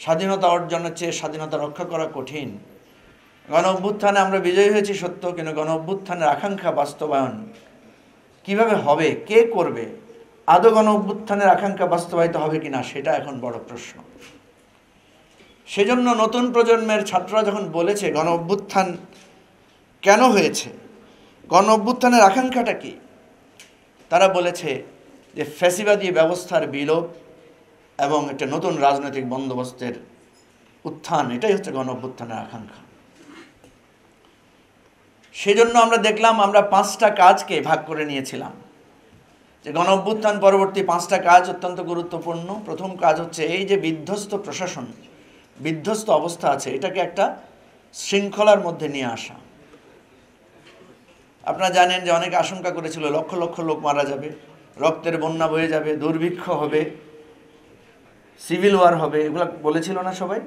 স্বাধীনতা অর্জনের চেয়ে স্বাধীনতা রক্ষা করা কঠিন। গণ অভ্যুত্থানে আমরা বিজয়ী হয়েছি সত্য, কিন্তু গণ অভ্যুত্থানের আকাঙ্ক্ষা বাস্তবায়ন কিভাবে হবে, কে করবে, আদৌ গণ অভ্যুত্থানের আকাঙ্ক্ষা বাস্তবায়িত হবে কিনা, সেটা এখন বড় প্রশ্ন। সেজন্য নতুন প্রজন্মের ছাত্ররা যখন বলেছে গণ অভ্যুত্থান কেন হয়েছে, গণ অভ্যুত্থানের আকাঙ্ক্ষাটা কি, তারা বলেছে যে ফ্যাসিবাদী ব্যবস্থার বিলোপ এবং একটা নতুন রাজনৈতিক বন্দোবস্তের উত্থান, এটাই হচ্ছে গণ অভ্যুত্থানের আকাঙ্ক্ষা। সেজন্য আমরা দেখলাম, আমরা 5টা কাজকে ভাগ করে নিয়েছিলাম যে গণ অভ্যুত্থান পরবর্তী 5টা কাজ অত্যন্ত গুরুত্বপূর্ণ। প্রথম কাজ হচ্ছে এই যে বিধ্বস্ত প্রশাসন, বিধ্বস্ত অবস্থা আছে, এটাকে একটা শৃঙ্খলার মধ্যে নিয়ে আসা। আপনারা জানেন যে অনেকে আশঙ্কা করেছিল লক্ষ লক্ষ লোক মারা যাবে, রক্তের বন্যা বয়ে যাবে, দুর্ভিক্ষ হবে, সিভিল ওয়ার হবে, এগুলো বলেছিল না সবাই?